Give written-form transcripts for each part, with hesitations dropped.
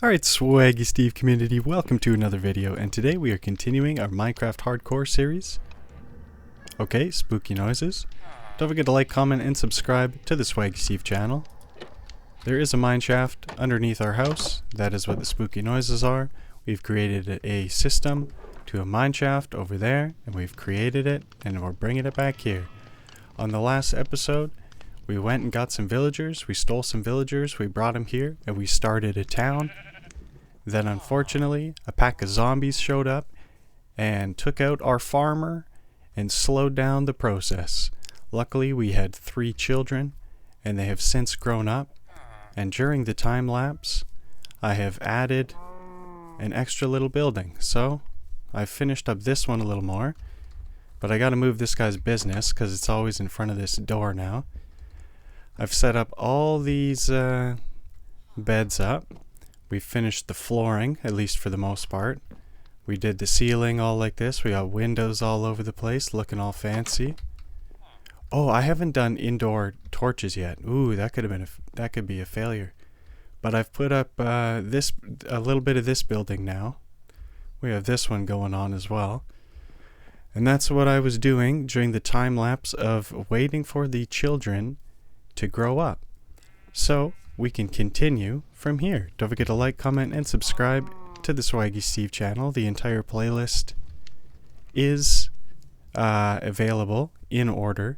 Alright, Swaggie Steve community, welcome to another video, and today we are continuing our Minecraft Hardcore series. Okay, spooky noises. Don't forget to like, comment, and subscribe to the Swaggie Steve channel. There is a mine shaft underneath our house. That is what the spooky noises are. We've created a system to a mine shaft over there, and we've created it, and we're bringing it back here. On the last episode, we went and got some villagers. We stole some villagers, we brought them here, and we started a town. Then unfortunately, a pack of zombies showed up and took out our farmer and slowed down the process. Luckily, we had 3 children, and they have since grown up. And during the time lapse, I have added an extra little building. So, I've finished up this one a little more. But I gotta move this guy's business because it's always in front of this door now. I've set up all these beds up. We finished the flooring, at least for the most part. We did the ceiling all like this. We got windows all over the place, looking all fancy. Oh, I haven't done indoor torches yet. Ooh, that could be a failure. But I've put up a little bit of this building now. We have this one going on as well. And that's what I was doing during the time lapse of waiting for the children to grow up. So we can continue from here. Don't forget to like, comment, and subscribe to the Swaggie Steve channel. The entire playlist is available in order.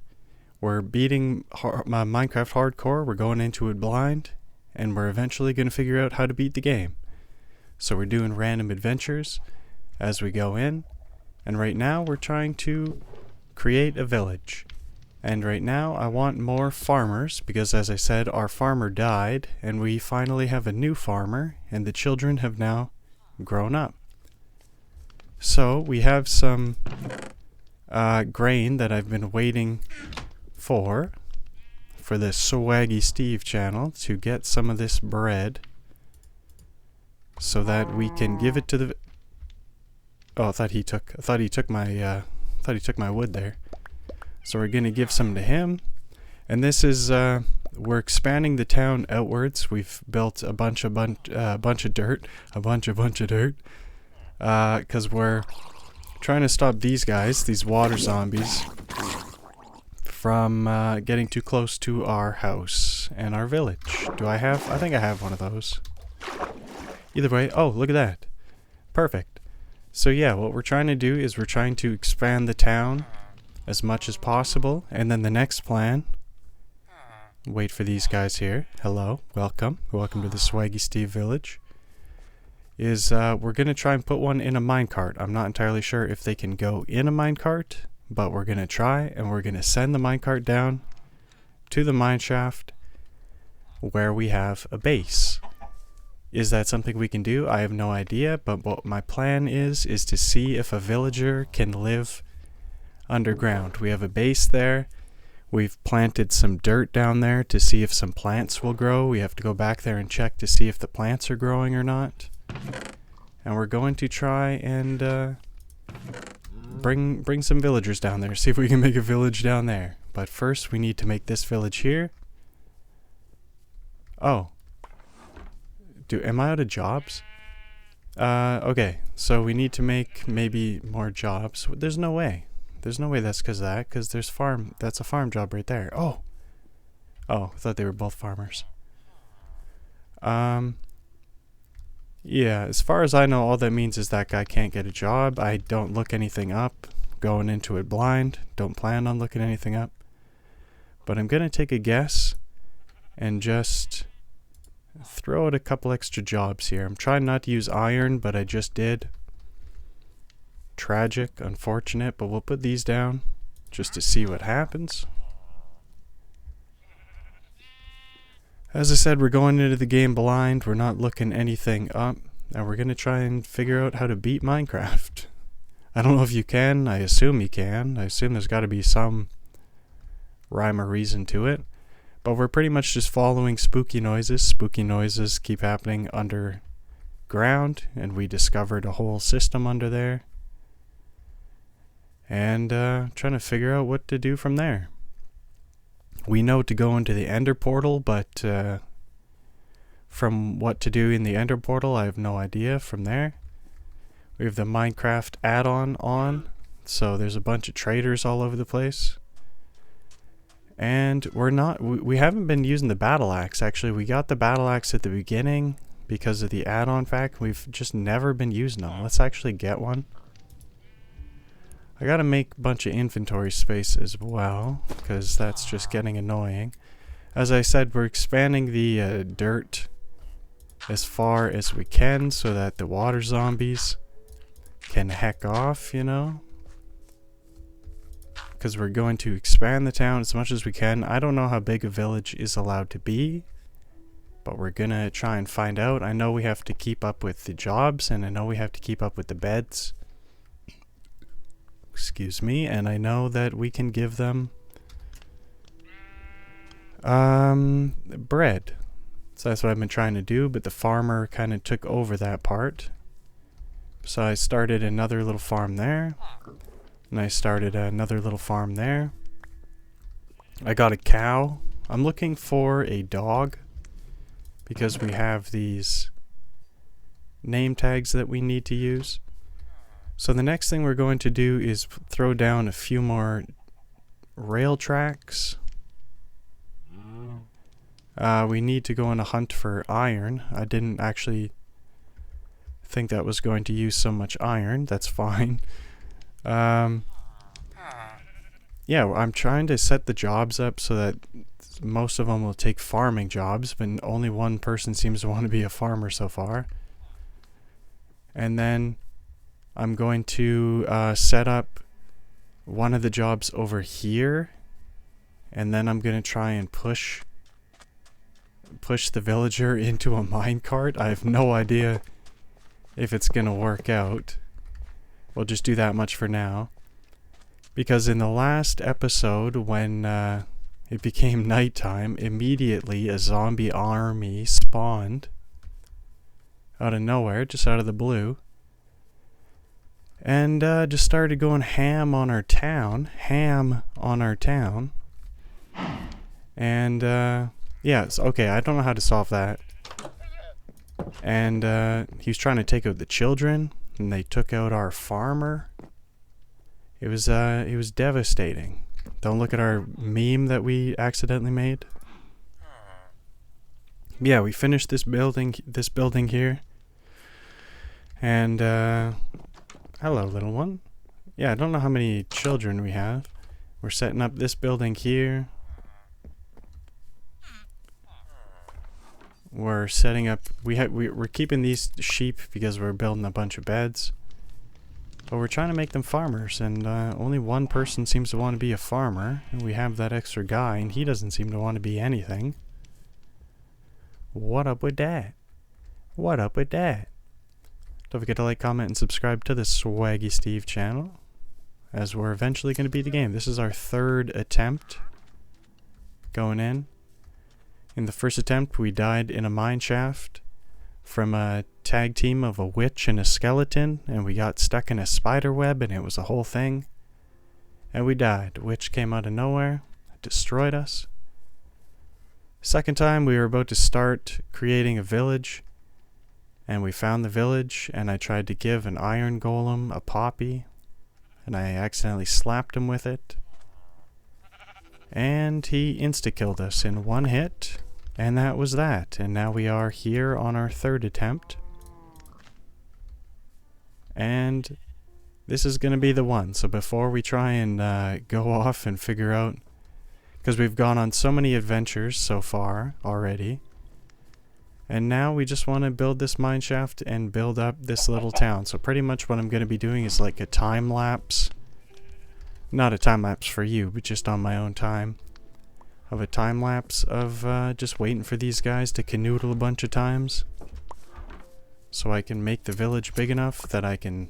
We're beating Minecraft Hardcore. We're going into it blind, and we're eventually going to figure out how to beat the game. So we're doing random adventures as we go in, and right now we're trying to create a village. And right now I want more farmers because, as I said, our farmer died and we finally have a new farmer and the children have now grown up. So we have some grain that I've been waiting for the Swaggie Steve channel to get some of this bread so that we can give it to the... Oh, I thought he took my wood there. So we're gonna give some to him, and this is we're expanding the town outwards. We've built a bunch of dirt, because we're trying to stop these guys, these water zombies, from getting too close to our house and our village. I think I have one of those. Either way, oh, look at that. Perfect. So yeah, what we're trying to do is we're trying to expand the town as much as possible, and then the next plan, wait for these guys here, hello, welcome to the Swaggie Steve village, is we're gonna try and put one in a minecart. I'm not entirely sure if they can go in a minecart, but we're gonna try, and we're gonna send the minecart down to the mine shaft where we have a base. Is that something we can do? I have no idea, but what my plan is to see if a villager can live underground. We have a base there. We've planted some dirt down there to see if some plants will grow. We have to go back there and check to see if the plants are growing or not. And we're going to try and bring some villagers down there. See if we can make a village down there. But first we need to make this village here. Oh. Am I out of jobs? Okay. So we need to make maybe more jobs. There's no way. There's no way that's because of that, because that's a farm job right there. Oh, I thought they were both farmers. Yeah, as far as I know, all that means is that guy can't get a job. I don't look anything up, going into it blind. Don't plan on looking anything up. But I'm going to take a guess and just throw out a couple extra jobs here. I'm trying not to use iron, but I just did. Tragic, unfortunate, but we'll put these down just to see what happens. As I said, we're going into the game blind. We're not looking anything up, and we're going to try and figure out how to beat Minecraft. I don't know if you can. I assume you can. I assume there's got to be some rhyme or reason to it. But we're pretty much just following spooky noises. Spooky noises keep happening underground, and we discovered a whole system under there. And trying to figure out what to do from there. We know to go into the Ender portal, but from what to do in the Ender Portal. I have no idea from there. We have the Minecraft add-on on, so there's a bunch of traders all over the place. And we haven't been using the battle axe. Actually, we got the battle axe at the beginning because of the add-on fact. We've just never been using them. Let's actually get one. I gotta make a bunch of inventory space as well, because that's just getting annoying. As I said, we're expanding the dirt as far as we can so that the water zombies can heck off, you know? Because we're going to expand the town as much as we can. I don't know how big a village is allowed to be, but we're gonna try and find out. I know we have to keep up with the jobs, and I know we have to keep up with the beds. Excuse me, and I know that we can give them bread. So that's what I've been trying to do, but the farmer kind of took over that part. So I started another little farm there, and I started another little farm there. I got a cow. I'm looking for a dog because we have these name tags that we need to use. So the next thing we're going to do is throw down a few more rail tracks. We need to go on a hunt for iron. I didn't actually think that was going to use so much iron. That's fine. Yeah, I'm trying to set the jobs up so that most of them will take farming jobs, but only one person seems to want to be a farmer so far. And then I'm going to set up one of the jobs over here, and then I'm going to try and push the villager into a minecart. I have no idea if it's going to work out. We'll just do that much for now. Because in the last episode, when it became nighttime, immediately a zombie army spawned out of nowhere, just out of the blue. And just started going ham on our town. And yeah, okay, I don't know how to solve that. And he was trying to take out the children, and they took out our farmer. It was devastating. Don't look at our meme that we accidentally made. Yeah, we finished this building here. And hello, little one. Yeah, I don't know how many children we have. We're setting up this building here. We're setting up. We're keeping these sheep because we're building a bunch of beds. But we're trying to make them farmers, and only one person seems to want to be a farmer. And we have that extra guy, and he doesn't seem to want to be anything. What up with that? What up with that? Don't forget to like, comment, and subscribe to the Swaggie Steve channel, as we're eventually going to beat the game. This is our third attempt going in. In the first attempt, we died in a mine shaft from a tag team of a witch and a skeleton, and we got stuck in a spider web, and it was a whole thing. And we died. The witch came out of nowhere, destroyed us. Second time, we were about to start creating a village, and we found the village, and I tried to give an iron golem a poppy, and I accidentally slapped him with it. And he insta-killed us in one hit. And that was that. And now we are here on our third attempt. And this is going to be the one. So before we try and go off and figure out... Because we've gone on so many adventures so far already. And now we just want to build this mine shaft and build up this little town. So pretty much what I'm going to be doing is like a time lapse. Not a time lapse for you, but just on my own time. Of a time lapse of just waiting for these guys to canoodle a bunch of times. So I can make the village big enough that I can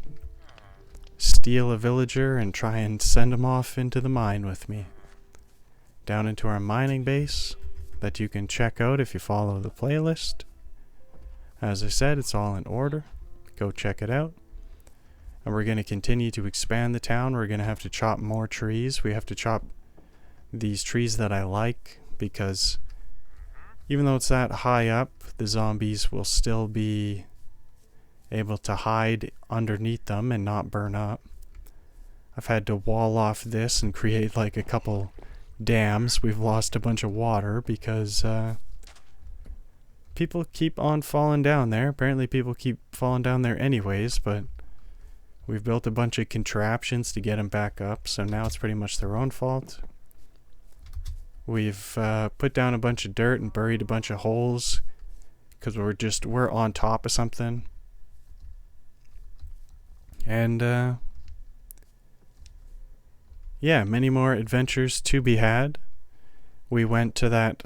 steal a villager and try and send them off into the mine with me. Down into our mining base that you can check out if you follow the playlist. As I said, it's all in order. Go check it out. And we're going to continue to expand the town. We're going to have to chop more trees. We have to chop these trees that I like because Even though it's that high up, the zombies will still be able to hide underneath them and not burn up. I've had to wall off this and create like a couple dams. We've lost a bunch of water because people keep on falling down there. Apparently people keep falling down there anyways, but we've built a bunch of contraptions to get them back up, so now it's pretty much their own fault. We've put down a bunch of dirt and buried a bunch of holes because we're on top of something. And yeah, many more adventures to be had. We went to that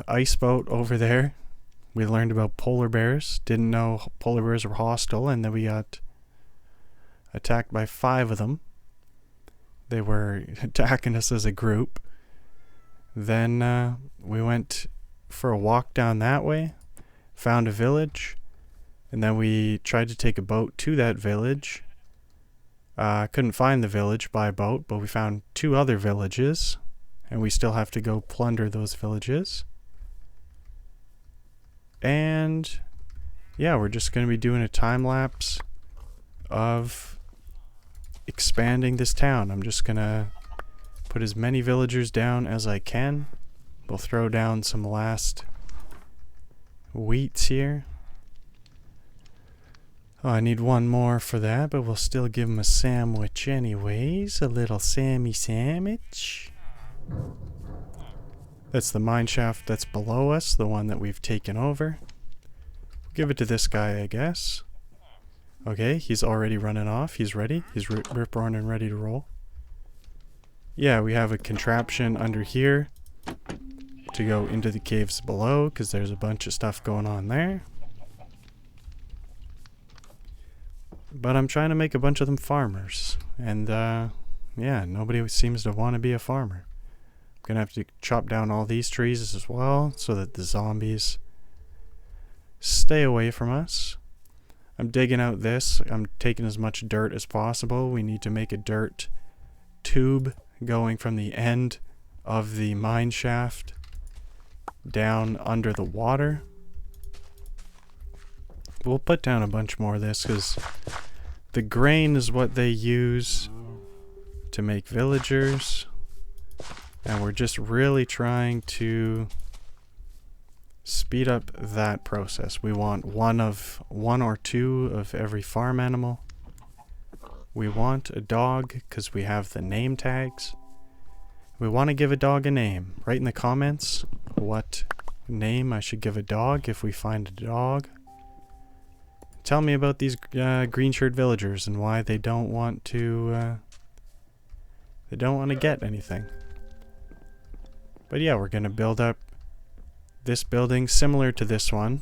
ice boat over there. We learned about polar bears. Didn't know polar bears were hostile, and then we got attacked by 5 of them. They were attacking us as a group. Then we went for a walk down that way, found a village, and then we tried to take a boat to that village. Couldn't find the village by boat, but we found 2 other villages, and we still have to go plunder those villages. And yeah, we're just going to be doing a time lapse of expanding this town. I'm just going to put as many villagers down as I can. We'll throw down some last wheats here. Oh, I need 1 more for that, but we'll still give him a sandwich anyways. A little Sammy sandwich. That's the mine shaft that's below us, the one that we've taken over. Give it to this guy, I guess. Okay, he's already running off. He's ready. He's rip-roaring and ready to roll. Yeah, we have a contraption under here to go into the caves below, because there's a bunch of stuff going on there. But I'm trying to make a bunch of them farmers. And, yeah, nobody seems to want to be a farmer. I'm going to have to chop down all these trees as well, so that the zombies stay away from us. I'm digging out this. I'm taking as much dirt as possible. We need to make a dirt tube going from the end of the mine shaft down under the water. We'll put down a bunch more of this because the grain is what they use to make villagers, and we're just really trying to speed up that process. We want 1 or 2 of every farm animal. We want a dog because we have the name tags. We want to give a dog a name. Write in the comments what name I should give a dog if we find a dog. Tell me about these green shirt villagers and why they don't want to get anything. But yeah, we're gonna build up this building similar to this one.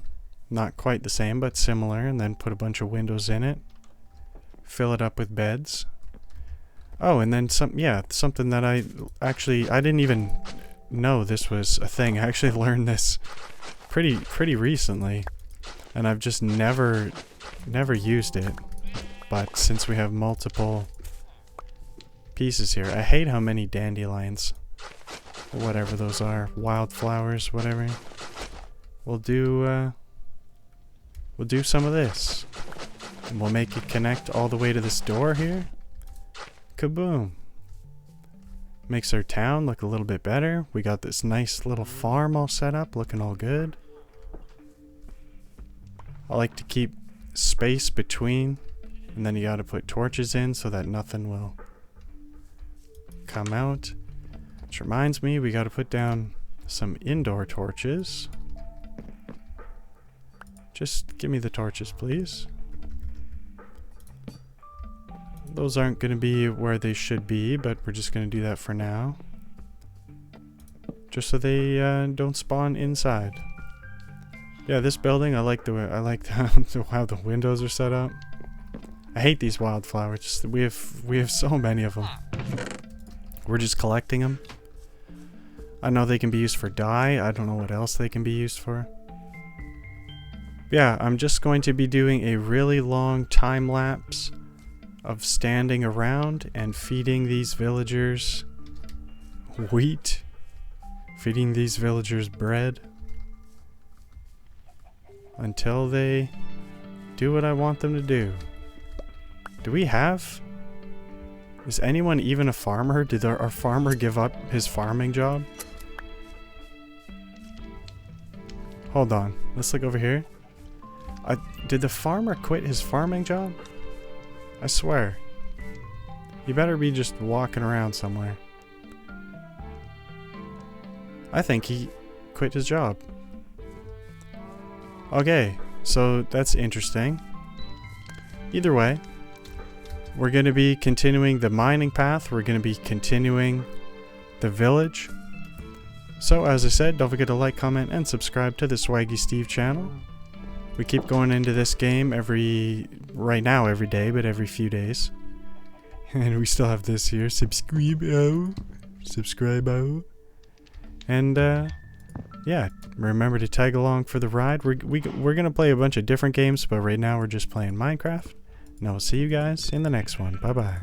Not quite the same, but similar, and then put a bunch of windows in it. Fill it up with beds. Oh, and then something that I didn't even know this was a thing. I actually learned this pretty recently, and I've just never used it. But since we have multiple pieces here, I hate how many dandelions, whatever those are, wildflowers, whatever. We'll do some of this. And we'll make it connect all the way to this door here. Kaboom. Makes our town look a little bit better. We got this nice little farm all set up, looking all good. I like to keep space between, and then you gotta put torches in so that nothing will come out. Which reminds me, we gotta put down some indoor torches. Just give me the torches, please. Those aren't going to be where they should be, but we're just going to do that for now. Just so they don't spawn inside. Yeah, this building, I like how the windows are set up. I hate these wildflowers. Just, we have so many of them. We're just collecting them. I know they can be used for dye. I don't know what else they can be used for. Yeah, I'm just going to be doing a really long time lapse of standing around and feeding these villagers wheat, feeding these villagers bread, until they do what I want them to do. Do we have... Is anyone even a farmer? Did our farmer give up his farming job? Hold on. Let's look over here. Did the farmer quit his farming job? I swear. He better be just walking around somewhere. I think he quit his job. Okay, so that's interesting. Either way, we're going to be continuing the mining path. We're going to be continuing the village. So as I said, don't forget to like, comment, and subscribe to the Swaggie Steve channel. We keep going into this game right now every day, but every few days. And we still have this here, subscribe. And yeah, remember to tag along for the ride. We're gonna play a bunch of different games, but right now we're just playing Minecraft. And I'll see you guys in the next one. Bye bye.